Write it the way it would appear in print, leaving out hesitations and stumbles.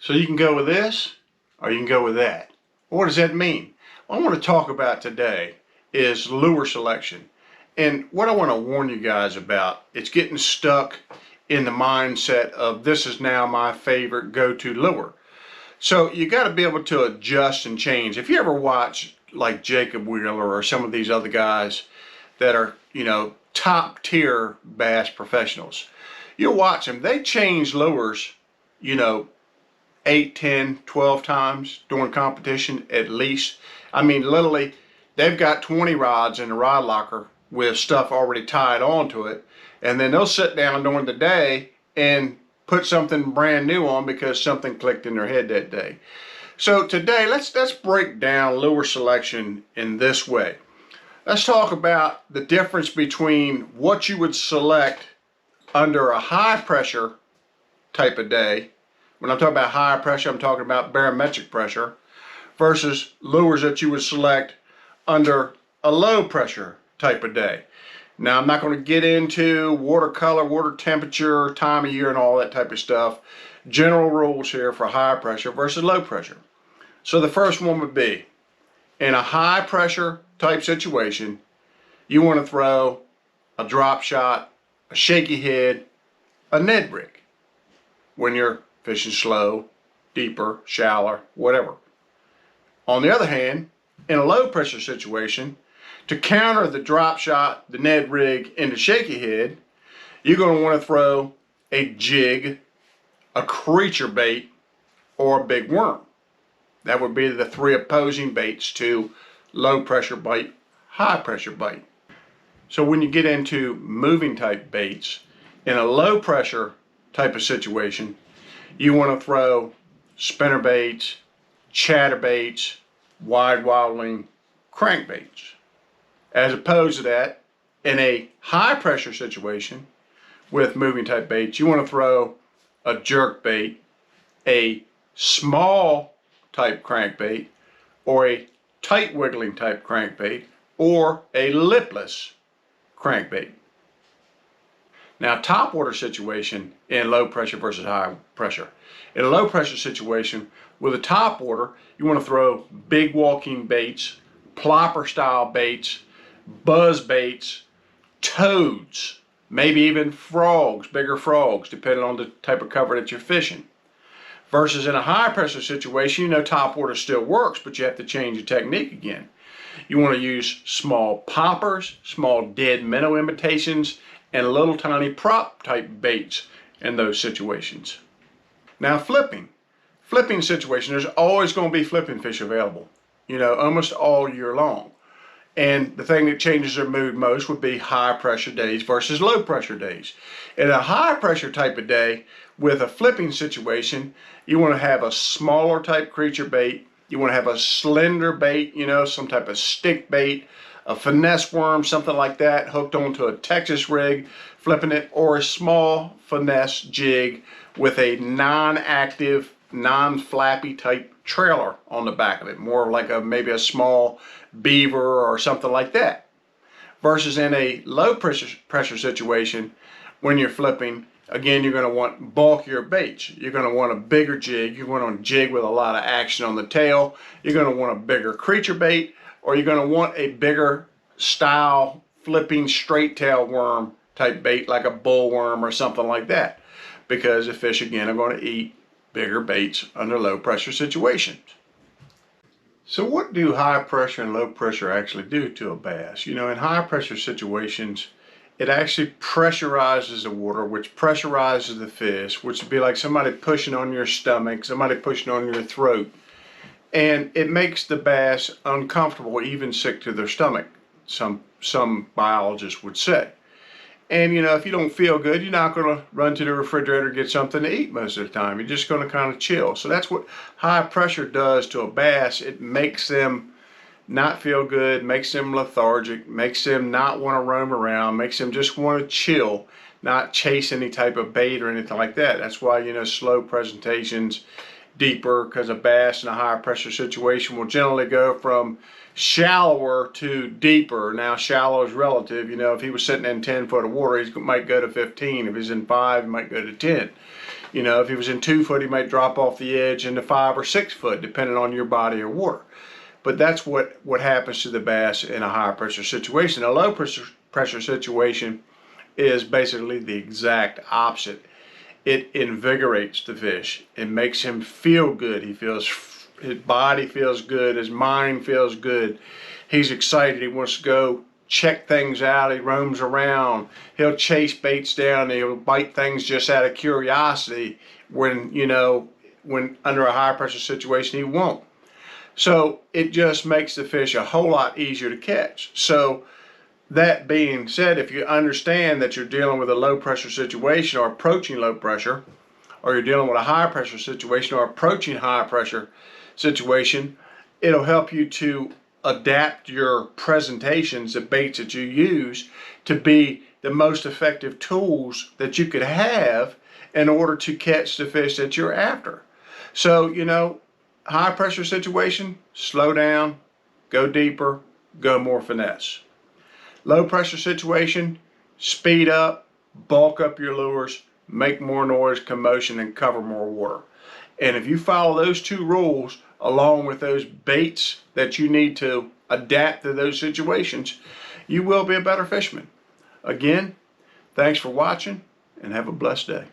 So you can go with this or you can go with that. What does that mean? What I want to talk about today is lure selection. And what I want to warn you guys about, it's getting stuck in the mindset of this is now my favorite go-to lure. So you got to be able to adjust and change. If you ever watch like Jacob Wheeler or some of these other guys that are, top tier bass professionals, you'll watch them. They change lures, 8, 10, 12 times during competition at least. I mean, literally, they've got 20 rods in the rod locker with stuff already tied onto it, and then they'll sit down during the day and put something brand new on because something clicked in their head that day. So today, let's break down lure selection in this way. Let's talk about the difference between what you would select under a high pressure type of day. When I'm talking about high pressure, I'm talking about barometric pressure, versus lures that you would select under a low pressure type of day. Now, I'm not going to get into water color, water temperature, time of year, and all that type of stuff. General rules here for high pressure versus low pressure. So the first one would be, in a high pressure type situation, you want to throw a drop shot, a shaky head, a Ned rig when you're fishing slow, deeper, shallower, whatever. On the other hand, in a low pressure situation, to counter the drop shot, the Ned rig, and the shaky head, you're going to want to throw a jig, a creature bait, or a big worm. That would be the three opposing baits to low pressure bait, high pressure bait. So when you get into moving type baits, in a low pressure type of situation, you want to throw spinner baits, chatter baits, wide waddling crankbaits. As opposed to that, in a high pressure situation with moving type baits, you want to throw a jerk bait, a small type crankbait, or a tight wiggling type crankbait, or a lipless crankbait. Now, top water situation in low pressure versus high pressure. In a low pressure situation with a top water, you want to throw big walking baits, plopper style baits, buzz baits, toads, maybe even frogs, bigger frogs, depending on the type of cover that you're fishing. Versus in a high pressure situation, top water still works, but you have to change your technique again. You want to use small poppers, small dead minnow imitations, and little tiny prop type baits in those situations. Now, flipping situation, there's always going to be flipping fish available, almost all year long. And the thing that changes their mood most would be high pressure days versus low pressure days. In a high pressure type of day with a flipping situation, you want to have a smaller type creature bait. You want to have a slender bait, some type of stick bait, a finesse worm, something like that, hooked onto a Texas rig, flipping it, or a small finesse jig with a non-active, non-flappy type trailer on the back of it, more like maybe a small beaver or something like that. Versus in a low pressure situation, when you're flipping, again, you're going to want bulkier baits. You're going to want a bigger jig. You're going to jig with a lot of action on the tail. You're going to want a bigger creature bait, or you're going to want a bigger style flipping straight tail worm type bait like a bullworm or something like that, because the fish again are going to eat bigger baits under low pressure situations. So what do high pressure and low pressure actually do to a bass? In high pressure situations, it actually pressurizes the water, which pressurizes the fish, which would be like somebody pushing on your stomach, somebody pushing on your throat. And it makes the bass uncomfortable, even sick to their stomach, some biologists would say. And if you don't feel good, you're not going to run to the refrigerator and get something to eat most of the time. You're just going to kind of chill. So that's what high pressure does to a bass. It makes them not feel good, makes them lethargic, makes them not want to roam around, makes them just want to chill, not chase any type of bait or anything like that. That's why, slow presentations, deeper, because a bass in a high pressure situation will generally go from shallower to deeper. Now, shallow is relative. If he was sitting in 10 foot of water, he might go to 15. If he's in 5, he might go to 10. You know, if he was in 2 foot, he might drop off the edge into 5 or 6 foot, depending on your body of water. But that's what happens to the bass in a high pressure situation. A low pressure situation is basically the exact opposite. It invigorates the fish. It makes him feel good. His body feels good. His mind feels good. He's excited. He wants to go check things out. He roams around. He'll chase baits down. He'll bite things just out of curiosity when, you know, when under a high pressure situation he won't. So it just makes the fish a whole lot easier to catch. So that being said, if you understand that you're dealing with a low pressure situation or approaching low pressure, or you're dealing with a high pressure situation or approaching high pressure situation, it'll help you to adapt your presentations, the baits that you use, to be the most effective tools that you could have in order to catch the fish that you're after. So, you know, high pressure situation, slow down, go deeper, go more finesse. Low pressure situation, speed up, bulk up your lures, make more noise, commotion, and cover more water. And if you follow those 2 rules along with those baits that you need to adapt to those situations, you will be a better fisherman. Again, thanks for watching and have a blessed day.